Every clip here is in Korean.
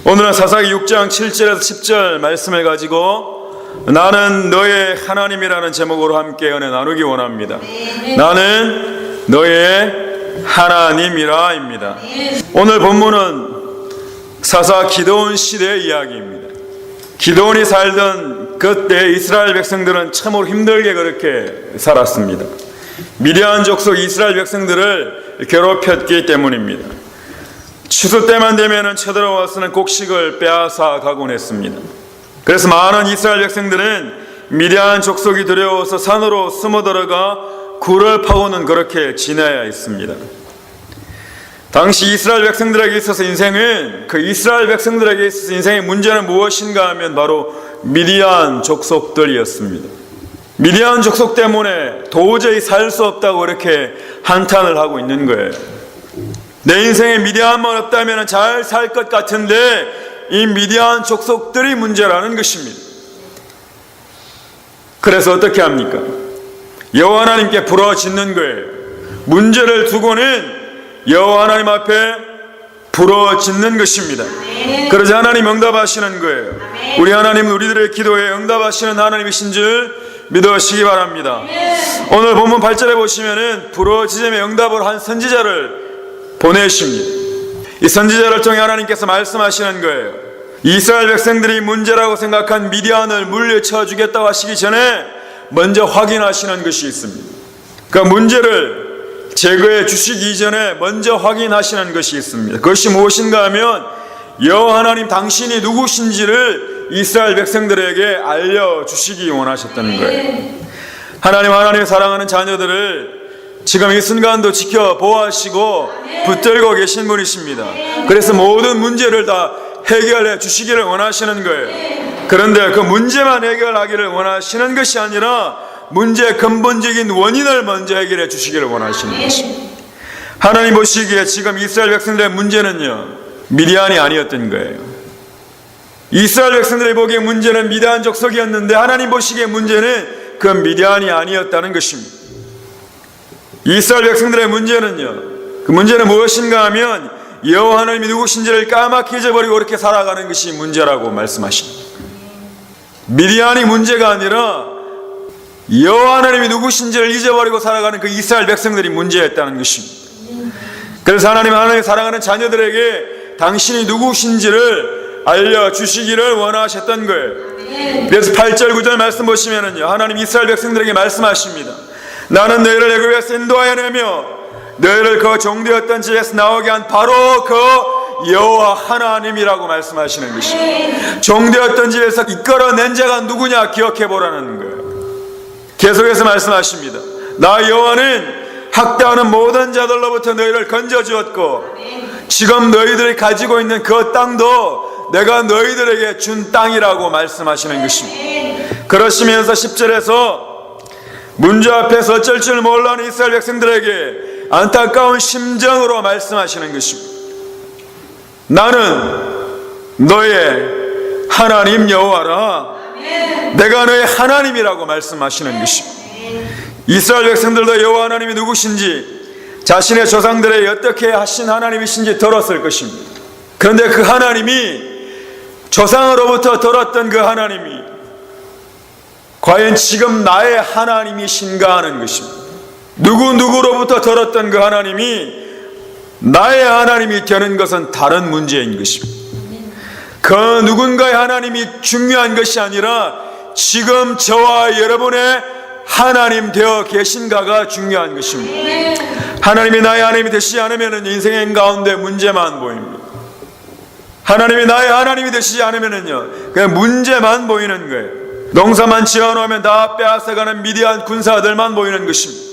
오늘은 사사기 6장 7절에서 10절 말씀을 가지고 나는 너의 하나님이라는 제목으로 함께 은혜 나누기 원합니다. 나는 너의 하나님이라입니다. 오늘 본문은 사사 기드온 시대의 이야기입니다. 기드온이 살던 그때 이스라엘 백성들은 참으로 힘들게 그렇게 살았습니다. 미디안 족속 이스라엘 백성들을 괴롭혔기 때문입니다. 추수 때만 되면 쳐들어와서는 곡식을 빼앗아 가곤 했습니다. 그래서 많은 이스라엘 백성들은 미디안 족속이 두려워서 산으로 숨어 들어가 굴을 파고는 그렇게 지내야 했습니다. 당시 이스라엘 백성들에게 있어서 이스라엘 백성들에게 있어서 인생의 문제는 무엇인가 하면 바로 미디안 족속들이었습니다. 미디안 족속 때문에 도저히 살 수 없다고 그렇게 한탄을 하고 있는 거예요. 내 인생에 미디안만 없다면 잘 살 것 같은데 이 미디안 족속들이 문제라는 것입니다. 그래서 어떻게 합니까? 여호와 하나님께 부러짓는 거예요. 문제를 두고는 여호와 하나님 앞에 부러짓는 것입니다. 그러자 하나님 응답하시는 거예요. 우리 하나님은 우리들의 기도에 응답하시는 하나님이신 줄 믿으시기 바랍니다. 오늘 본문 8절에 보시면은 부러지즘에 응답을 한 선지자를 보내십니다. 이 선지자를 통해 하나님께서 말씀하시는 거예요. 이스라엘 백성들이 문제라고 생각한 미디안을 물리쳐 주겠다고 하시기 전에 먼저 확인하시는 것이 있습니다. 그 문제를 제거해 주시기 이전에 먼저 확인하시는 것이 있습니다. 그것이 무엇인가 하면 여호와 하나님 당신이 누구신지를 이스라엘 백성들에게 알려주시기 원하셨다는 거예요. 하나님의 사랑하는 자녀들을 지금 이 순간도 지켜 보호하시고 붙들고 계신 분이십니다. 그래서 모든 문제를 다 해결해 주시기를 원하시는 거예요. 그런데 그 문제만 해결하기를 원하시는 것이 아니라 문제의 근본적인 원인을 먼저 해결해 주시기를 원하시는 것입니다. 하나님 보시기에 지금 이스라엘 백성들의 문제는요, 미디안이 아니었던 거예요. 이스라엘 백성들이 보기에 문제는 미디안 족속이었는데 하나님 보시기에 문제는 그 미디안이 아니었다는 것입니다. 이스라엘 백성들의 문제는요, 그 문제는 무엇인가 하면 여호와 하나님이 누구신지를 까맣게 잊어버리고 그렇게 살아가는 것이 문제라고 말씀하십니다. 미디안이 문제가 아니라 여호와 하나님이 누구신지를 잊어버리고 살아가는 그 이스라엘 백성들이 문제였다는 것입니다. 그래서 하나님의 사랑하는 자녀들에게 당신이 누구신지를 알려주시기를 원하셨던 거예요. 그래서 8절 9절 말씀 보시면은요, 하나님 이스라엘 백성들에게 말씀하십니다. 나는 너희를 애굽에서 인도하여 내며 너희를 그 종되었던 집에서 나오게 한 바로 그 여호와 하나님이라고 말씀하시는 것입니다. 종되었던 집에서 이끌어낸 자가 누구냐 기억해 보라는 거예요. 계속해서 말씀하십니다. 나 여호와는 학대하는 모든 자들로부터 너희를 건져주었고 지금 너희들이 가지고 있는 그 땅도 내가 너희들에게 준 땅이라고 말씀하시는 것입니다. 그러시면서 10절에서 문제 앞에서 어쩔 줄 몰라하는 이스라엘 백성들에게 안타까운 심정으로 말씀하시는 것입니다. 나는 너의 하나님 여호와라. 내가 너의 하나님이라고 말씀하시는 것입니다. 이스라엘 백성들도 여호와 하나님이 누구신지 자신의 조상들에게 어떻게 하신 하나님이신지 들었을 것입니다. 그런데 그 하나님이 조상으로부터 들었던 그 하나님이 과연 지금 나의 하나님이신가 하는 것입니다. 누구로부터 들었던 그 하나님이 나의 하나님이 되는 것은 다른 문제인 것입니다. 그 누군가의 하나님이 중요한 것이 아니라 지금 저와 여러분의 하나님 되어 계신가가 중요한 것입니다. 하나님이 나의 하나님이 되시지 않으면 인생의 가운데 문제만 보입니다. 하나님이 나의 하나님이 되시지 않으면요, 그냥 문제만 보이는 거예요. 농사만 지어놓으면 다 빼앗아가는 미디안 군사들만 보이는 것입니다.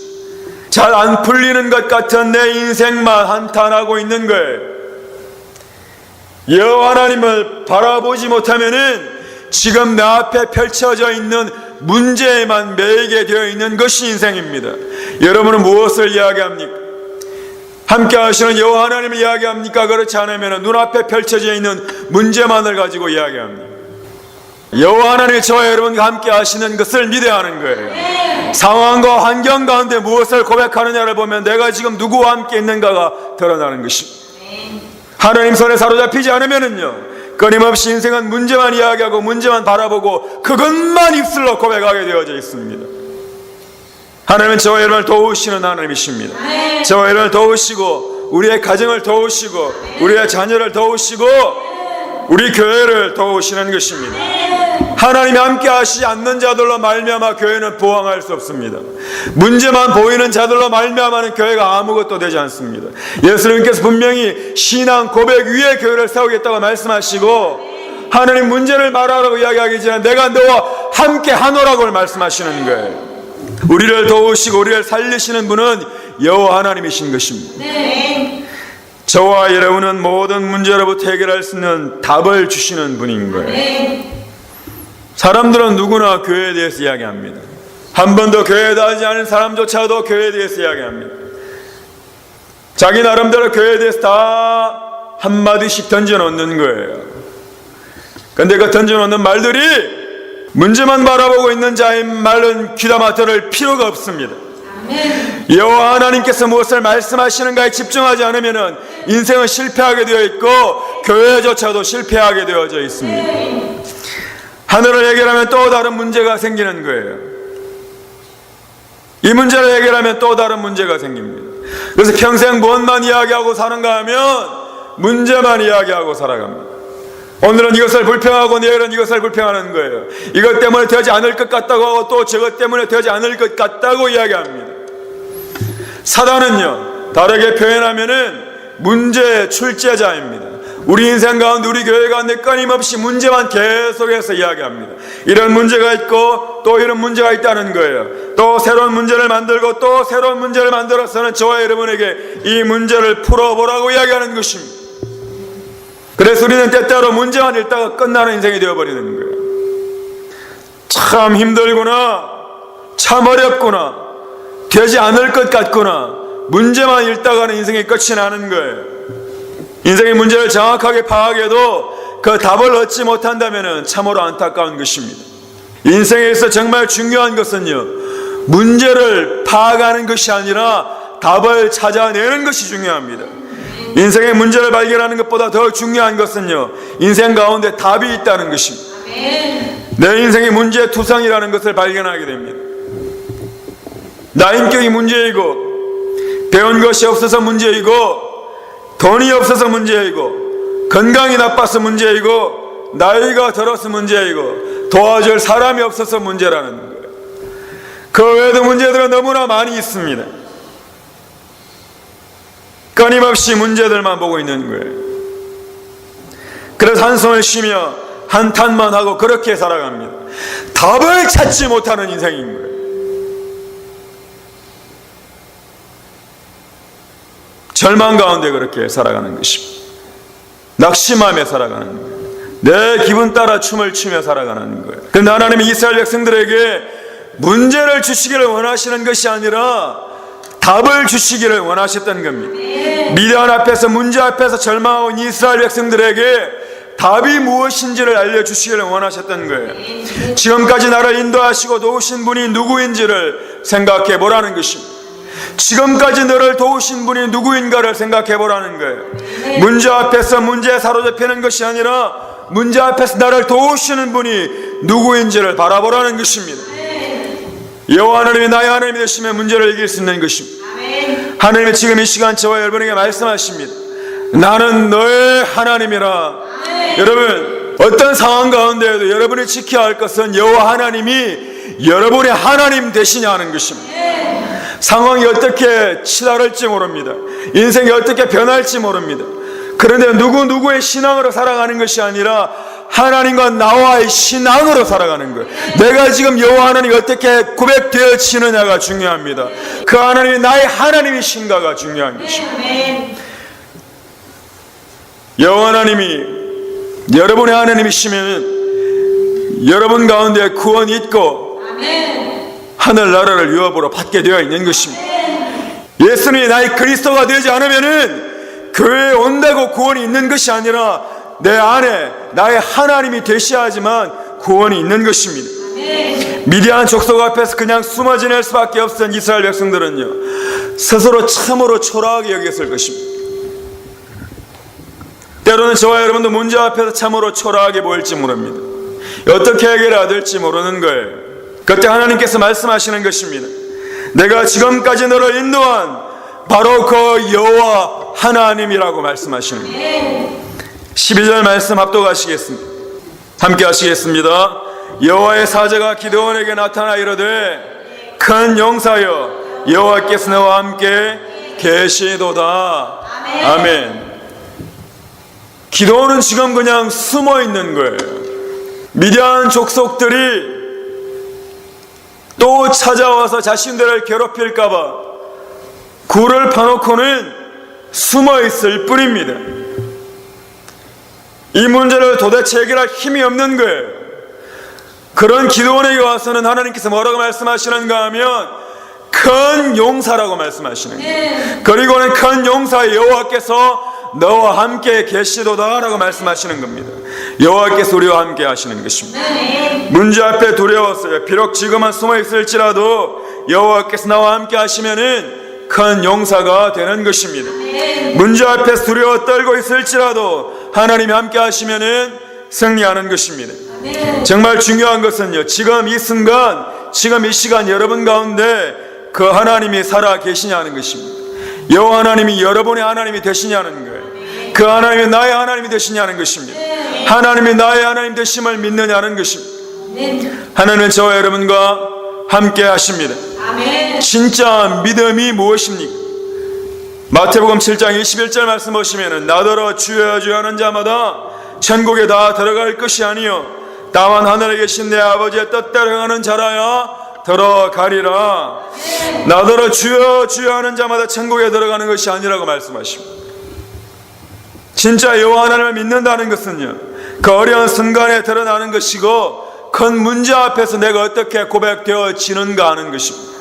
잘 안 풀리는 것 같은 내 인생만 한탄하고 있는 거예요. 여호와 하나님을 바라보지 못하면은 지금 내 앞에 펼쳐져 있는 문제에만 매이게 되어 있는 것이 인생입니다. 여러분은 무엇을 이야기합니까? 함께 하시는 여호와 하나님을 이야기합니까? 그렇지 않으면 눈앞에 펼쳐져 있는 문제만을 가지고 이야기합니다. 여호와 하나님이 저와 여러분과 함께 하시는 것을 믿어야 하는 거예요. 상황과 환경 가운데 무엇을 고백하느냐를 보면 내가 지금 누구와 함께 있는가가 드러나는 것입니다. 하나님 손에 사로잡히지 않으면은요, 끊임없이 인생은 문제만 이야기하고 문제만 바라보고 그것만 입술로 고백하게 되어져 있습니다. 하나님은 저와 여러분을 도우시는 하나님이십니다. 저와 여러분을 도우시고 우리의 가정을 도우시고 우리의 자녀를 도우시고 우리 교회를 도우시는 것입니다. 하나님이 함께 하시지 않는 자들로 말미암아 교회는 부흥할 수 없습니다. 문제만 보이는 자들로 말미암아는 교회가 아무것도 되지 않습니다. 예수님께서 분명히 신앙 고백 위에 교회를 세우겠다고 말씀하시고 하나님 문제를 말하라고 이야기하기 전에 내가 너와 함께 하노라고 말씀하시는 거예요. 우리를 도우시고 우리를 살리시는 분은 여호와 하나님이신 것입니다. 저와 여러분은 모든 문제로부터 해결할 수 있는 답을 주시는 분인 거예요. 사람들은 누구나 교회에 대해서 이야기합니다. 한 번도 교회에 다니지 않은 사람조차도 교회에 대해서 이야기합니다. 자기 나름대로 교회에 대해서 다 한마디씩 던져놓는 거예요. 그런데 그 던져놓는 말들이 문제만 바라보고 있는 자의 말은 귀담아 들을 필요가 없습니다. 여호와 하나님께서 무엇을 말씀하시는가에 집중하지 않으면 인생은 실패하게 되어 있고 교회조차도 실패하게 되어져 있습니다. 하늘을 해결하면 또 다른 문제가 생기는 거예요. 이 문제를 해결하면 또 다른 문제가 생깁니다. 그래서 평생 무엇만 이야기하고 사는가 하면 문제만 이야기하고 살아갑니다. 오늘은 이것을 불평하고 내일은 이것을 불평하는 거예요. 이것 때문에 되지 않을 것 같다고 하고 또 저것 때문에 되지 않을 것 같다고 이야기합니다. 사단은요, 다르게 표현하면은 문제의 출제자입니다. 우리 인생 가운데 우리 교회 가운데 끊임없이 문제만 계속해서 이야기합니다. 이런 문제가 있고 또 이런 문제가 있다는 거예요. 또 새로운 문제를 만들고 또 새로운 문제를 만들어서는 저와 여러분에게 이 문제를 풀어보라고 이야기하는 것입니다. 그래서 우리는 때때로 문제만 읽다가 끝나는 인생이 되어버리는 거예요. 참 힘들구나, 참 어렵구나, 되지 않을 것 같구나, 문제만 읽다가는 인생이 끝이 나는 거예요. 인생의 문제를 정확하게 파악해도 그 답을 얻지 못한다면 참으로 안타까운 것입니다. 인생에서 정말 중요한 것은요, 문제를 파악하는 것이 아니라 답을 찾아내는 것이 중요합니다. 인생의 문제를 발견하는 것보다 더 중요한 것은요, 인생 가운데 답이 있다는 것입니다. 내 인생의 문제투성이라는 것을 발견하게 됩니다. 나 인격이 문제이고 배운 것이 없어서 문제이고 돈이 없어서 문제이고 건강이 나빠서 문제이고 나이가 들어서 문제이고 도와줄 사람이 없어서 문제라는 거예요. 그 외에도 문제들은 너무나 많이 있습니다. 끊임없이 문제들만 보고 있는 거예요. 그래서 한숨을 쉬며 한탄만 하고 그렇게 살아갑니다. 답을 찾지 못하는 인생인 거예요. 절망 가운데 그렇게 살아가는 것입니다. 낙심하며 살아가는 거예요. 내 기분 따라 춤을 추며 살아가는 거예요. 그런데 하나님이 이스라엘 백성들에게 문제를 주시기를 원하시는 것이 아니라 답을 주시기를 원하셨던 겁니다. 미디안 앞에서 문제 앞에서 절망한 이스라엘 백성들에게 답이 무엇인지를 알려주시기를 원하셨던 거예요. 지금까지 나를 인도하시고 도우신 분이 누구인지를 생각해 보라는 것입니다. 지금까지 너를 도우신 분이 누구인가를 생각해 보라는 거예요. 문제 앞에서 문제에 사로잡히는 것이 아니라 문제 앞에서 나를 도우시는 분이 누구인지를 바라보라는 것입니다. 여호와 하나님이 나의 하나님이 되시면 문제를 이길 수 있는 것입니다. 하나님이 지금 이 시간 저와 여러분에게 말씀하십니다. 나는 너의 하나님이라. 여러분, 어떤 상황 가운데에도 여러분이 지켜야 할 것은 여호와 하나님이 여러분의 하나님 되시냐는 것입니다. 상황이 어떻게 치달을지 모릅니다. 인생이 어떻게 변할지 모릅니다. 그런데 누구의 신앙으로 살아가는 것이 아니라 하나님과 나와의 신앙으로 살아가는 거예요. 내가 지금 여호와 하나님이 어떻게 고백되어지느냐가 중요합니다. 그 하나님이 나의 하나님이신가가 중요한 것입니다. 여호와 하나님이 여러분의 하나님이시면 여러분 가운데 구원이 있고 하늘나라를 유업으로 받게 되어 있는 것입니다. 예수님이 나의 그리스도가 되지 않으면은 교회에 온다고 구원이 있는 것이 아니라 내 안에 나의 하나님이 되셔야지만 구원이 있는 것입니다. 미디안 족속 앞에서 그냥 숨어 지낼 수밖에 없었던 이스라엘 백성들은요, 스스로 참으로 초라하게 여겼을 것입니다. 때로는 저와 여러분도 문제 앞에서 참으로 초라하게 보일지 모릅니다. 어떻게 해결해야 될지 모르는 거예요. 그때 하나님께서 말씀하시는 것입니다. 내가 지금까지 너를 인도한 바로 그 여호와 하나님이라고 말씀하시는 거예요. 12절 말씀 합독하시겠습니다. 함께 하시겠습니다. 여호와의 사자가 기드온에게 나타나 이르되 큰 용사여 여호와께서 너와 함께 계시도다. 아멘. 기드온은 지금 그냥 숨어 있는 거예요. 미디안 족속들이 또 찾아와서 자신들을 괴롭힐까봐 굴을 파놓고는 숨어 있을 뿐입니다. 이 문제를 도대체 해결할 힘이 없는 거예요. 그런 기드온에게 와서는 하나님께서 뭐라고 말씀하시는가 하면 큰 용사라고 말씀하시는 거예요. 그리고는 큰 용사 여호와께서 너와 함께 계시도다 라고 말씀하시는 겁니다. 여호와께서 우리와 함께 하시는 것입니다. 문제 앞에 두려웠어요. 비록 지금은 숨어 있을지라도 여호와께서 나와 함께 하시면은 큰 용사가 되는 것입니다. 문제 앞에서 두려워 떨고 있을지라도 하나님이 함께 하시면은 승리하는 것입니다. 정말 중요한 것은요, 지금 이 순간, 지금 이 시간 여러분 가운데 그 하나님이 살아 계시냐는 것입니다. 여호와 하나님이 여러분의 하나님이 되시냐는 거예요. 그 하나님이 나의 하나님이 되시냐는 것입니다. 하나님이 나의 하나님 되심을 믿느냐는 것입니다. 하나님은 저와 여러분과 함께 하십니다. 진짜 믿음이 무엇입니까? 마태복음 7장 21절 말씀 보시면은 나더러 주여 주여 하는 자마다 천국에 다 들어갈 것이 아니요 다만 하늘에 계신 내 아버지의 뜻대로 행하는 자라야 들어가리라. 나더러 주여 주여 하는 자마다 천국에 들어가는 것이 아니라고 말씀하십니다. 진짜 여호와 하나님을 믿는다는 것은요, 그 어려운 순간에 드러나는 것이고 큰 문제 앞에서 내가 어떻게 고백되어지는가 하는 것입니다.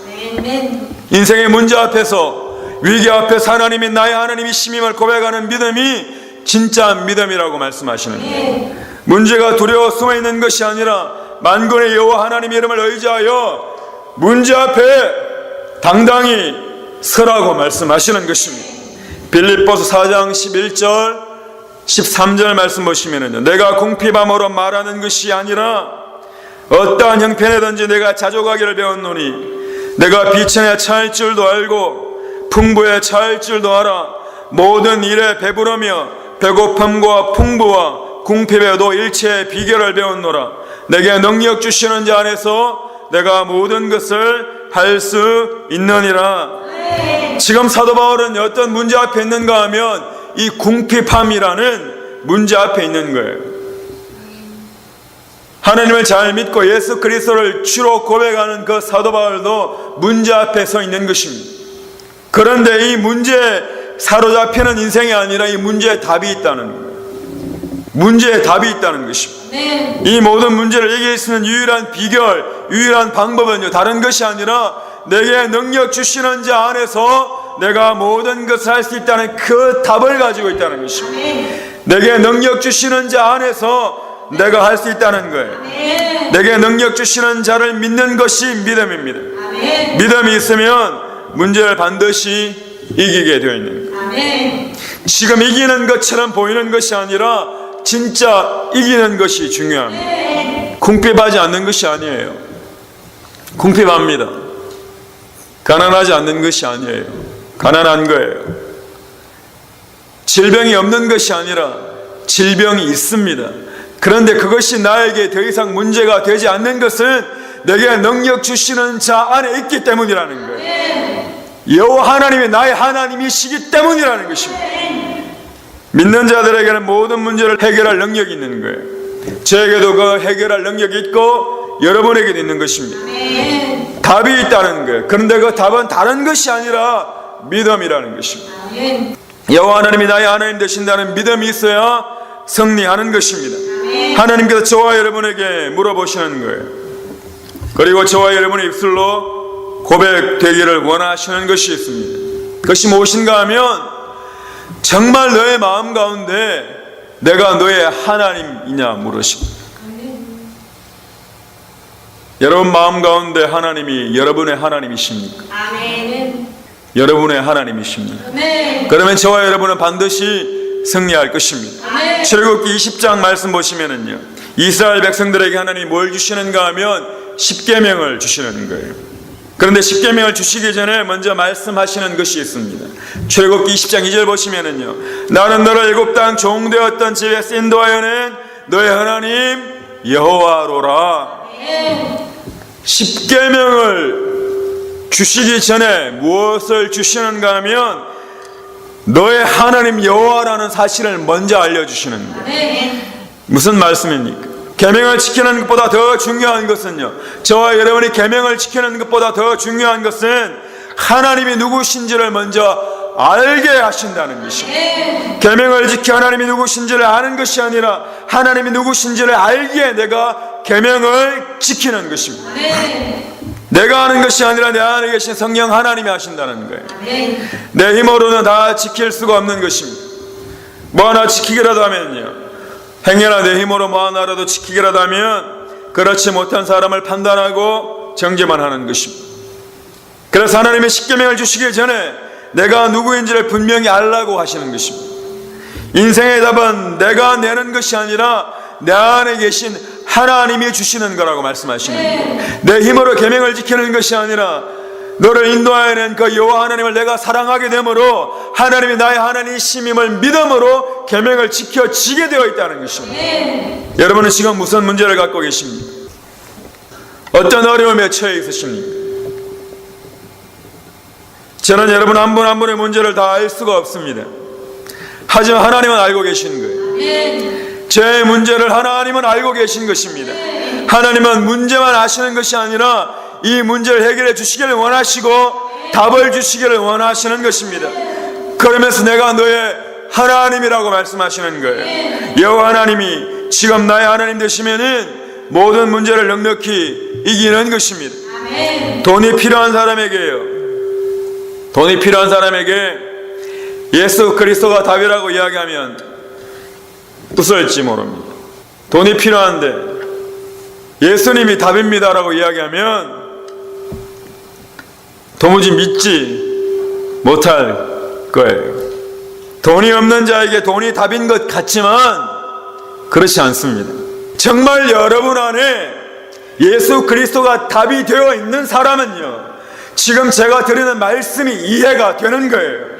인생의 문제 앞에서, 위기 앞에서 하나님이 나의 하나님이심임을 고백하는 믿음이 진짜 믿음이라고 말씀하시는 거예요. 문제가 두려워 숨어있는 것이 아니라 만군의 여호와 하나님의 이름을 의지하여 문제 앞에 당당히 서라고 말씀하시는 것입니다. 빌립보서 4장 11절 13절 말씀 보시면은 내가 궁핍함으로 말하는 것이 아니라 어떠한 형편에든지 내가 자족하기를 배웠노니 내가 비천에 처할 줄도 알고 풍부에 처할 줄도 알아. 모든 일에 배부르며 배고픔과 풍부와 궁핍에도 일체의 비결을 배웠노라. 내게 능력 주시는 자 안에서 내가 모든 것을 할 수 있느니라. 지금 사도 바울은 어떤 문제 앞에 있는가 하면 이 궁핍함이라는 문제 앞에 있는 거예요. 하나님을 잘 믿고 예수 그리스도를 주로 고백하는 그 사도 바울도 문제 앞에 서 있는 것입니다. 그런데 이 문제에 사로잡히는 인생이 아니라 이 문제에 답이 있다는 거예요. 문제에 답이 있다는 것입니다. 이 모든 문제를 이길 수 있는 유일한 비결, 유일한 방법은요, 다른 것이 아니라 내게 능력 주시는 자 안에서 내가 모든 것을 할 수 있다는 그 답을 가지고 있다는 것입니다. 내게 능력 주시는 자 안에서 내가 할 수 있다는 거예요. 내게 능력 주시는 자를 믿는 것이 믿음입니다. 믿음이 있으면 문제를 반드시 이기게 되어 있는 거예요. 지금 이기는 것처럼 보이는 것이 아니라 진짜 이기는 것이 중요합니다. 궁핍하지 않는 것이 아니에요. 궁핍합니다. 가난하지 않는 것이 아니에요. 가난한 거예요. 질병이 없는 것이 아니라 질병이 있습니다. 그런데 그것이 나에게 더 이상 문제가 되지 않는 것은 내게 능력 주시는 자 안에 있기 때문이라는 거예요. 여호와 하나님이 나의 하나님이시기 때문이라는 것입니다. 믿는 자들에게는 모든 문제를 해결할 능력이 있는 거예요. 저에게도 그 해결할 능력이 있고 여러분에게도 있는 것입니다. 답이 있다는 거예요. 그런데 그 답은 다른 것이 아니라 믿음이라는 것입니다. 여호와 하나님이 나의 하나님 되신다는 믿음이 있어야 승리하는 것입니다. 하나님께서 저와 여러분에게 물어보시는 거예요. 그리고 저와 여러분의 입술로 고백되기를 원하시는 것이 있습니다. 그것이 무엇인가 하면 정말 너의 마음 가운데 내가 너의 하나님이냐 물으십니다. 여러분 마음 가운데 하나님이 여러분의 하나님이십니까? 아멘. 여러분의 하나님이십니다. 아멘. 그러면 저와 여러분은 반드시 승리할 것입니다. 출애굽기 20장 말씀 보시면은요, 이스라엘 백성들에게 하나님이 뭘 주시는가 하면 십계명을 주시는 거예요. 그런데 십계명을 주시기 전에 먼저 말씀하시는 것이 있습니다. 출애굽기 20장 2절 보시면은요, 나는 너를 애굽 땅 종되었던 집에서 인도하여 낸 너의 하나님 여호와로라. 십계명을 주시기 전에 무엇을 주시는가 하면 너의 하나님 여호와라는 사실을 먼저 알려주시는 거예요. 무슨 말씀입니까? 계명을 지키는 것보다 더 중요한 것은요, 저와 여러분이 계명을 지키는 것보다 더 중요한 것은 하나님이 누구신지를 먼저 알게 하신다는 것입니다. 계명을 지켜 하나님이 누구신지를 아는 것이 아니라 하나님이 누구신지를 알기에 내가 계명을 지키는 것입니다. 내가 하는 것이 아니라 내 안에 계신 성령 하나님이 하신다는 거예요. 내 힘으로는 다 지킬 수가 없는 것입니다. 뭐 하나 지키기라도 하면요, 행여나 내 힘으로 뭐 하나라도 지키기라도 하면 그렇지 못한 사람을 판단하고 정죄만 하는 것입니다. 그래서 하나님의 십계명을 주시기 전에 내가 누구인지를 분명히 알라고 하시는 것입니다. 인생의 답은 내가 내는 것이 아니라 내 안에 계신 하나님이 주시는 거라고 말씀하시는 거예요. 내 힘으로 계명을 지키는 것이 아니라 너를 인도하여 낸 그 여호와 하나님을 내가 사랑하게 되므로 하나님이 나의 하나님이심을 믿음으로 계명을 지켜지게 되어 있다는 것입니다. 여러분은 지금 무슨 문제를 갖고 계십니까? 어떤 어려움에 처해 있으십니까? 저는 여러분 한 분 한 분의 문제를 다 알 수가 없습니다. 하지만 하나님은 알고 계신 거예요. 제 문제를 하나님은 알고 계신 것입니다. 하나님은 문제만 아시는 것이 아니라 이 문제를 해결해 주시기를 원하시고 답을 주시기를 원하시는 것입니다. 그러면서 내가 너의 하나님이라고 말씀하시는 거예요. 여호와 하나님이 지금 나의 하나님 되시면은 모든 문제를 넉넉히 이기는 것입니다. 돈이 필요한 사람에게요, 돈이 필요한 사람에게 예수 그리스도가 답이라고 이야기하면 웃을지 모릅니다. 돈이 필요한데 예수님이 답입니다라고 이야기하면 도무지 믿지 못할 거예요. 돈이 없는 자에게 돈이 답인 것 같지만 그렇지 않습니다. 정말 여러분 안에 예수 그리스도가 답이 되어 있는 사람은요, 지금 제가 드리는 말씀이 이해가 되는 거예요.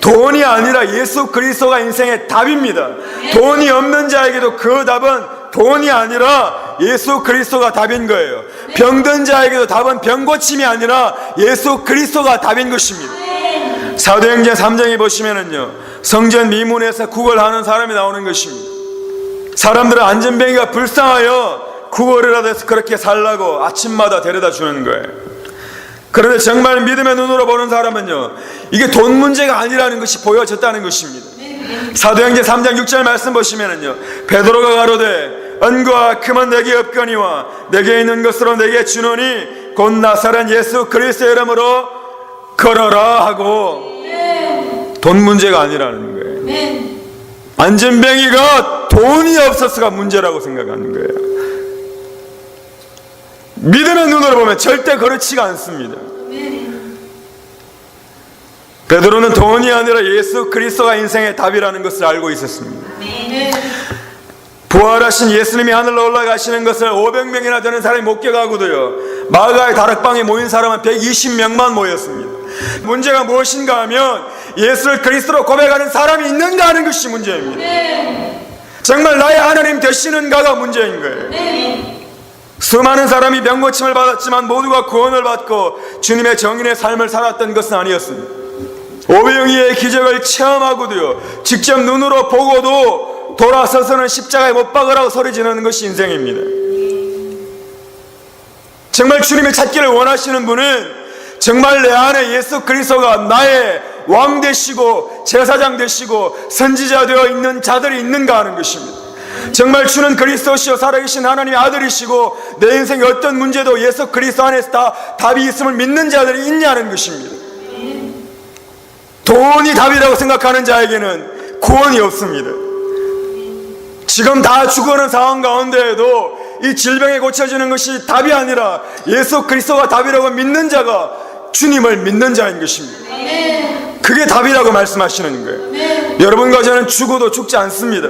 돈이 아니라 예수 그리스도가 인생의 답입니다. 돈이 없는 자에게도 그 답은 돈이 아니라 예수 그리스도가 답인 거예요. 병든 자에게도 답은 병고침이 아니라 예수 그리스도가 답인 것입니다. 사도행전 3장에 보시면은요, 성전 미문에서 구걸하는 사람이 나오는 것입니다. 사람들은 안전뱅이가 불쌍하여 구걸이라도 해서 그렇게 살라고 아침마다 데려다 주는 거예요. 그런데 정말 믿음의 눈으로 보는 사람은요, 이게 돈 문제가 아니라는 것이 보여졌다는 것입니다. 사도행전 3장 6절 말씀 보시면은요, 베드로가 가로되 은과 금은 내게 없거니와 내게 있는 것으로 내게 주노니 곧 나사렛 예수 그리스도의 이름으로 걸어라 하고, 돈 문제가 아니라는 거예요. 안전뱅이가 돈이 없어서가 문제라고 생각하는 거예요. 믿음의 눈으로 보면 절대 그렇지가 않습니다. 베드로는 돈이 아니라 예수 그리스도가 인생의 답이라는 것을 알고 있었습니다. 부활하신 예수님이 하늘로 올라가시는 것을 500명이나 되는 사람이 목격하고도요, 마가의 다락방에 모인 사람은 120명만 모였습니다. 문제가 무엇인가 하면 예수를 그리스도로 고백하는 사람이 있는가 하는 것이 문제입니다. 정말 나의 하나님 되시는가가 문제인 거예요. 수많은 사람이 병고침을 받았지만 모두가 구원을 받고 주님의 정인의 삶을 살았던 것은 아니었습니다. 오병이의 기적을 체험하고도요, 직접 눈으로 보고도 돌아서서는 십자가에 못 박으라고 소리 지르는 것이 인생입니다. 정말 주님을 찾기를 원하시는 분은 정말 내 안에 예수 그리스도가 나의 왕 되시고 제사장 되시고 선지자 되어 있는 자들이 있는가 하는 것입니다. 정말 주는 그리스도시요 살아계신 하나님의 아들이시고 내 인생의 어떤 문제도 예수 그리스도 안에서 다 답이 있음을 믿는 자들이 있냐는 것입니다. 돈이 답이라고 생각하는 자에게는 구원이 없습니다. 지금 다 죽어가는 상황 가운데에도 이 질병에 고쳐지는 것이 답이 아니라 예수 그리스도가 답이라고 믿는 자가 주님을 믿는 자인 것입니다. 그게 답이라고 말씀하시는 거예요. 여러분과 저는 죽어도 죽지 않습니다.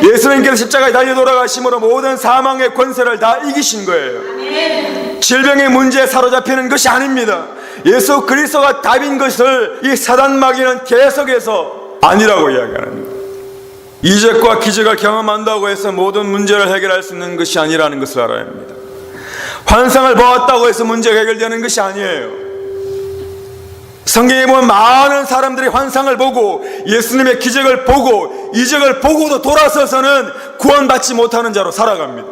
예수님께서 십자가에 달려 돌아가심으로 모든 사망의 권세를 다 이기신 거예요. 질병의 문제에 사로잡히는 것이 아닙니다. 예수 그리스도가 답인 것을 이 사단 마귀는 계속해서 아니라고 이야기합니다. 이적과 기적을 경험한다고 해서 모든 문제를 해결할 수 있는 것이 아니라는 것을 알아야 합니다. 환상을 보았다고 해서 문제가 해결되는 것이 아니에요. 성경에 보면 많은 사람들이 환상을 보고 예수님의 기적을 보고 이적을 보고도 돌아서서는 구원받지 못하는 자로 살아갑니다.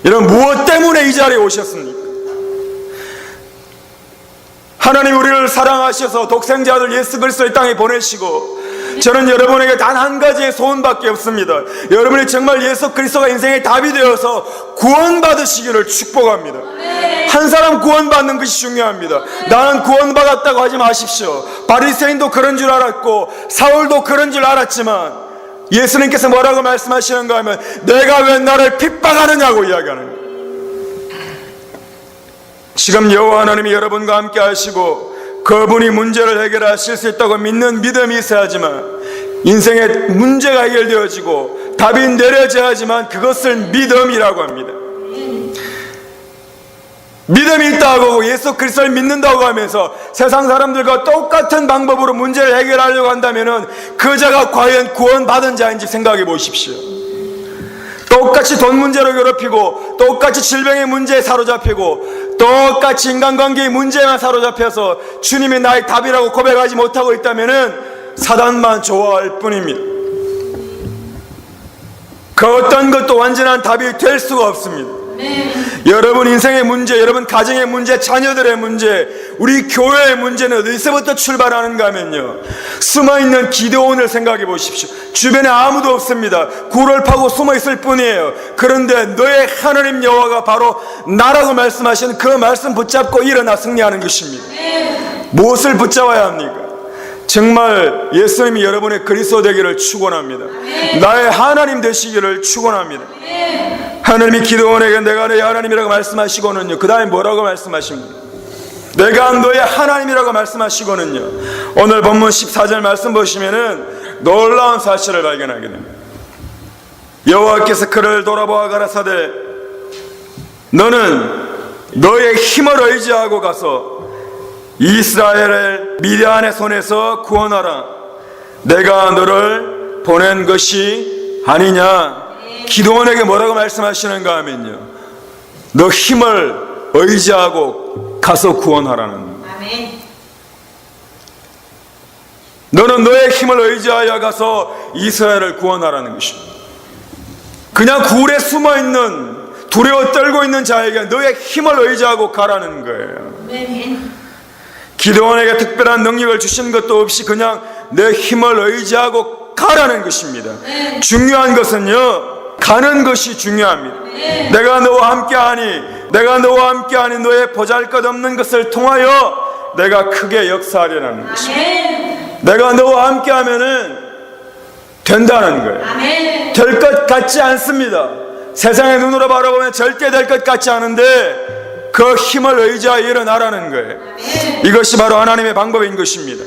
여러분, 무엇 때문에 이 자리에 오셨습니까? 하나님 우리를 사랑하셔서 독생자 아들 예수 그리스도를 땅에 보내시고, 저는 여러분에게 단 한 가지의 소원밖에 없습니다. 여러분이 정말 예수 그리스도가 인생의 답이 되어서 구원받으시기를 축복합니다. 한 사람 구원받는 것이 중요합니다. 나는 구원받았다고 하지 마십시오. 바리새인도 그런 줄 알았고 사울도 그런 줄 알았지만 예수님께서 뭐라고 말씀하시는가 하면 내가 왜 나를 핍박하느냐고 이야기하는 거예요. 지금 여호와 하나님이 여러분과 함께 하시고 그분이 문제를 해결하실 수 있다고 믿는 믿음이 있어야지만 인생의 문제가 해결되어지고 답이 내려져야 하지만 그것을 믿음이라고 합니다. 믿음이 있다고 예수 그리스도를 믿는다고 하면서 세상 사람들과 똑같은 방법으로 문제를 해결하려고 한다면 그 자가 과연 구원받은 자인지 생각해 보십시오. 똑같이 돈 문제로 괴롭히고 똑같이 질병의 문제에 사로잡히고 똑같이 인간관계의 문제만 사로잡혀서 주님이 나의 답이라고 고백하지 못하고 있다면 사단만 좋아할 뿐입니다. 그 어떤 것도 완전한 답이 될 수가 없습니다. 여러분 인생의 문제, 여러분 가정의 문제, 자녀들의 문제, 우리 교회의 문제는 어디서부터 출발하는가 하면요, 숨어있는 기드온을 생각해 보십시오. 주변에 아무도 없습니다. 굴을 파고 숨어있을 뿐이에요. 그런데 너의 하나님 여호와가 바로 나라고 말씀하시는 그 말씀 붙잡고 일어나 승리하는 것입니다. 무엇을 붙잡아야 합니까? 정말 예수님이 여러분의 그리스도 되기를 축원합니다. 나의 하나님 되시기를 축원합니다. 하나님이 기드온에게 내가 너의 하나님이라고 말씀하시고는요, 그 다음에 뭐라고 말씀하십니까? 내가 너의 하나님이라고 말씀하시고는요, 오늘 본문 14절 말씀 보시면은 놀라운 사실을 발견하게 됩니다. 여호와께서 그를 돌아보아 가라사대 너는 너의 힘을 의지하고 가서 이스라엘을 미디안의 손에서 구원하라. 내가 너를 보낸 것이 아니냐. 기드온에게 뭐라고 말씀하시는가 하면요, 너 힘을 의지하고 가서 구원하라는. 너는 너의 힘을 의지하여 가서 이스라엘을 구원하라는 것입니다. 그냥 굴에 숨어있는 두려워 떨고 있는 자에게 너의 힘을 의지하고 가라는 거예요. 기드온에게 특별한 능력을 주신 것도 없이 그냥 내 힘을 의지하고 가라는 것입니다. 중요한 것은요, 가는 것이 중요합니다. 내가 너와 함께하니 너의 보잘것없는 것을 통하여 내가 크게 역사하려는 것입니다. 내가 너와 함께하면은 된다는 거예요. 될 것 같지 않습니다. 세상의 눈으로 바라보면 절대 될 것 같지 않은데 그 힘을 의지하여 일어나라는 거예요. 이것이 바로 하나님의 방법인 것입니다.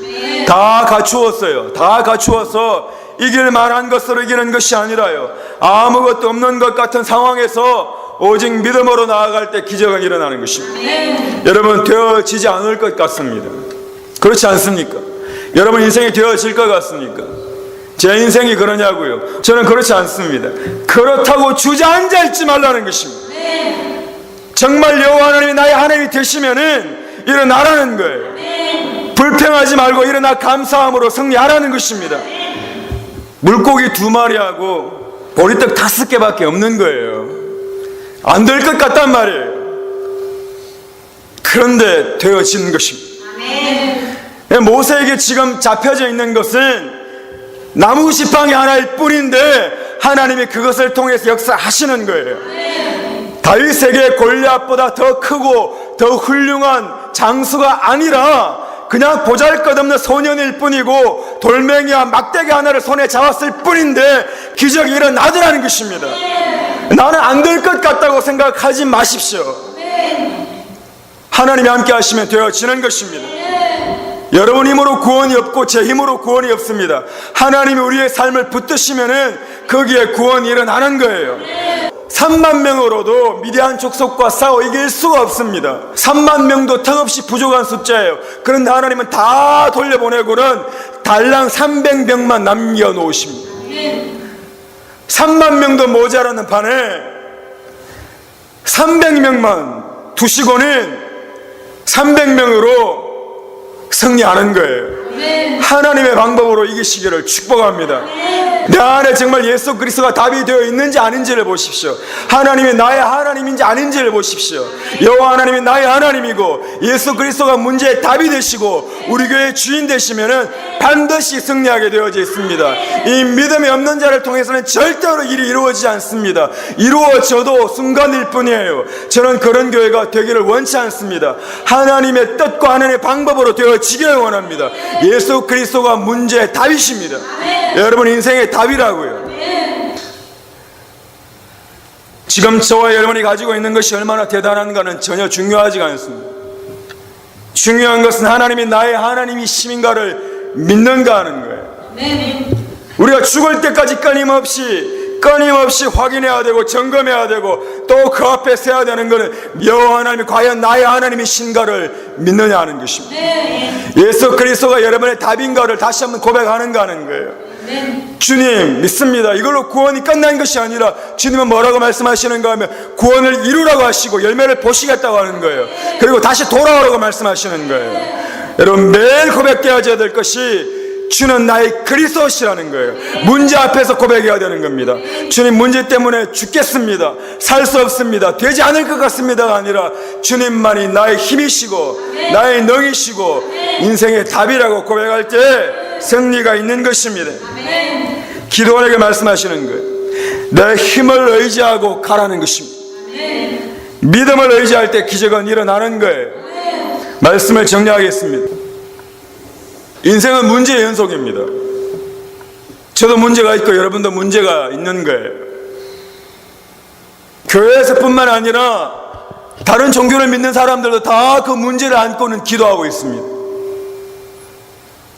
다 갖추었어요. 다 갖추어서 이길 만한 것으로 이기는 것이 아니라요, 아무것도 없는 것 같은 상황에서 오직 믿음으로 나아갈 때 기적은 일어나는 것입니다. 여러분, 되어지지 않을 것 같습니다. 그렇지 않습니까? 여러분 인생이 되어질 것 같습니까? 제 인생이 그러냐고요? 저는 그렇지 않습니다. 그렇다고 주저앉아 있지 말라는 것입니다. 정말 여호와 하나님이 나의 하나님이 되시면은 일어나라는 거예요. 불평하지 말고 일어나 감사함으로 승리하라는 것입니다. 물고기 2마리하고 보리떡 5개밖에 없는 거예요. 안 될 것 같단 말이에요. 그런데 되어지는 것입니다. 모세에게 지금 잡혀져 있는 것은 나무 지팡이 하나일 뿐인데 하나님이 그것을 통해서 역사하시는 거예요. 다윗에게 골리앗보다 더 크고 더 훌륭한 장수가 아니라 그냥 보잘것없는 소년일 뿐이고 돌멩이와 막대기 하나를 손에 잡았을 뿐인데 기적이 일어나더라는 것입니다. 나는 안 될 것 같다고 생각하지 마십시오. 하나님이 함께 하시면 되어지는 것입니다. 여러분 힘으로 구원이 없고 제 힘으로 구원이 없습니다. 하나님이 우리의 삶을 붙드시면은 거기에 구원이 일어나는 거예요. 3만 명으로도 미디안 족속과 싸워 이길 수가 없습니다. 3만 명도 턱없이 부족한 숫자예요. 그런데 하나님은 다 돌려보내고는 달랑 300명만 남겨놓으십니다. 3만 명도 모자라는 판에 300명만 두시고는 300명으로 승리하는 거예요. 하나님의 방법으로 이기시기를 축복합니다. 내 안에 정말 예수 그리스도가 답이 되어 있는지 아닌지를 보십시오. 하나님이 나의 하나님인지 아닌지를 보십시오. 여호와 하나님이 나의 하나님이고 예수 그리스도가 문제의 답이 되시고 우리 교회의 주인 되시면은 반드시 승리하게 되어져 있습니다. 이 믿음이 없는 자를 통해서는 절대로 일이 이루어지지 않습니다. 이루어져도 순간일 뿐이에요. 저는 그런 교회가 되기를 원치 않습니다. 하나님의 뜻과 하나님의 방법으로 되어지기를 원합니다. 예수 그리스도가 문제의 답이십니다. 여러분 인생의 답이라고요. 지금 저와 여러분이 가지고 있는 것이 얼마나 대단한가는 전혀 중요하지가 않습니다. 중요한 것은 하나님이 나의 하나님이심인가를 믿는가 하는 거예요. 우리가 죽을 때까지 끊임없이 확인해야 되고 점검해야 되고 또 그 앞에 서야 되는 것은 여호와 하나님이 과연 나의 하나님이신가를 믿느냐 하는 것입니다. 예수 그리스도가 여러분의 답인가를 다시 한번 고백하는가 하는 거예요. 주님 믿습니다. 이걸로 구원이 끝난 것이 아니라 주님은 뭐라고 말씀하시는가 하면 구원을 이루라고 하시고 열매를 보시겠다고 하는 거예요. 그리고 다시 돌아오라고 말씀하시는 거예요. 여러분 매일 고백되어져야 될 것이 주는 나의 그리스도시라는 거예요. 문제 앞에서 고백해야 되는 겁니다. 주님 문제 때문에 죽겠습니다. 살 수 없습니다. 되지 않을 것 같습니다가 아니라 주님만이 나의 힘이시고 나의 능이시고 인생의 답이라고 고백할 때 승리가 있는 것입니다. 기도원에게 말씀하시는 거예요. 내 힘을 의지하고 가라는 것입니다. 믿음을 의지할 때 기적은 일어나는 거예요. 말씀을 정리하겠습니다. 인생은 문제의 연속입니다. 저도 문제가 있고 여러분도 문제가 있는 거예요. 교회에서뿐만 아니라 다른 종교를 믿는 사람들도 다 그 문제를 안고는 기도하고 있습니다.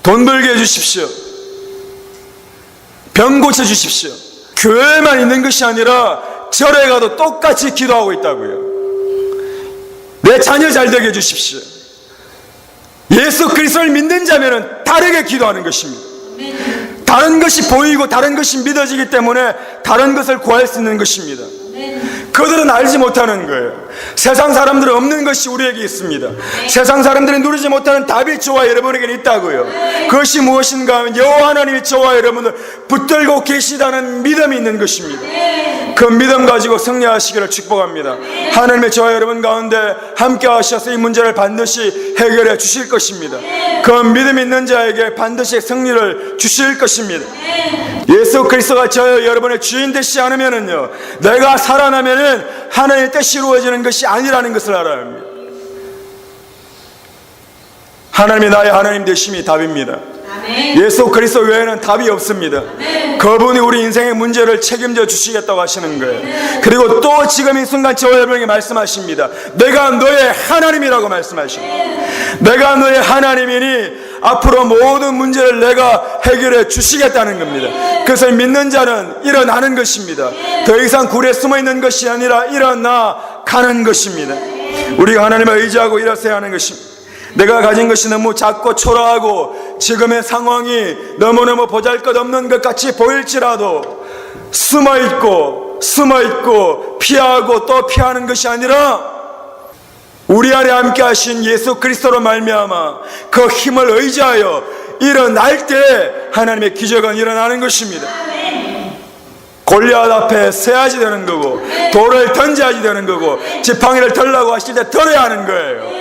돈 벌게 해주십시오. 병 고쳐주십시오. 교회에만 있는 것이 아니라 절에 가도 똑같이 기도하고 있다고요. 내 자녀 잘 되게 해주십시오. 예수 그리스도를 믿는 자면은 다르게 기도하는 것입니다. 다른 것이 보이고 다른 것이 믿어지기 때문에 다른 것을 구할 수 있는 것입니다. 그들은 알지 못하는 거예요. 세상 사람들은 없는 것이 우리에게 있습니다. 세상 사람들이 누리지 못하는 답이 저와 여러분에게 있다고요. 그것이 무엇인가 하면 여호와 하나님이 저와 여러분을 붙들고 계시다는 믿음이 있는 것입니다. 그 믿음 가지고 승리하시기를 축복합니다. 하나님의 저와 여러분 가운데 함께 하셔서 이 문제를 반드시 해결해 주실 것입니다. 그 믿음 있는 자에게 반드시 승리를 주실 것입니다. 예수 그리스도가 저 여러분의 주인 되시지 않으면은요, 내가 살아나면은 하나님의 뜻이 이루어지는 것이 아니라는 것을 알아야 합니다. 하나님이 나의 하나님 되심이 답입니다. 예수 그리스도 외에는 답이 없습니다. 그분이 우리 인생의 문제를 책임져 주시겠다고 하시는 거예요. 그리고 또 지금 이 순간 저와 여러분에게 말씀하십니다. 내가 너의 하나님이라고 말씀하십니다. 내가 너의 하나님이니 앞으로 모든 문제를 내가 해결해 주시겠다는 겁니다. 그것을 믿는 자는 일어나는 것입니다. 더 이상 굴에 숨어 있는 것이 아니라 일어나 가는 것입니다. 우리가 하나님을 의지하고 일어서야 하는 것입니다. 내가 가진 것이 너무 작고 초라하고 지금의 상황이 너무너무 보잘것없는 것 같이 보일지라도 숨어있고 피하고 또 피하는 것이 아니라 우리 안에 함께 하신 예수 그리스도로 말미암아 그 힘을 의지하여 일어날 때 하나님의 기적은 일어나는 것입니다. 골리앗 앞에 서야지 되는 거고 돌을 던져야지 되는 거고 지팡이를 들라고 하실 때 들어야 하는 거예요.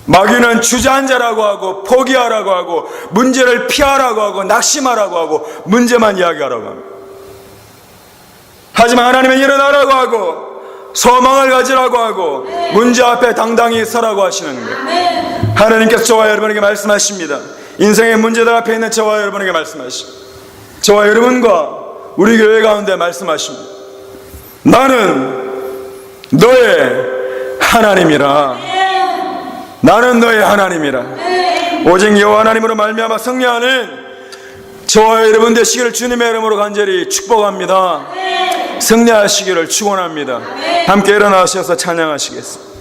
마귀는 주저앉아라고 하고 포기하라고 하고 문제를 피하라고 하고 낙심하라고 하고 문제만 이야기하라고 합니다. 하지만 하나님은 일어나라고 하고 소망을 가지라고 하고 문제 앞에 당당히 서라고 하시는 거예요. 하나님께서 저와 여러분에게 말씀하십니다. 인생의 문제들 앞에 있는 저와 여러분에게 말씀하십니다. 저와 여러분과 우리 교회 가운데 말씀하십니다. 나는 너의 하나님이라. 나는 너의 하나님이라. 오직 여호와 하나님으로 말미암아 승리하는 저와 여러분 되시기를 주님의 이름으로 간절히 축복합니다. 승리하시기를 축원합니다. 함께 일어나셔서 찬양하시겠습니다.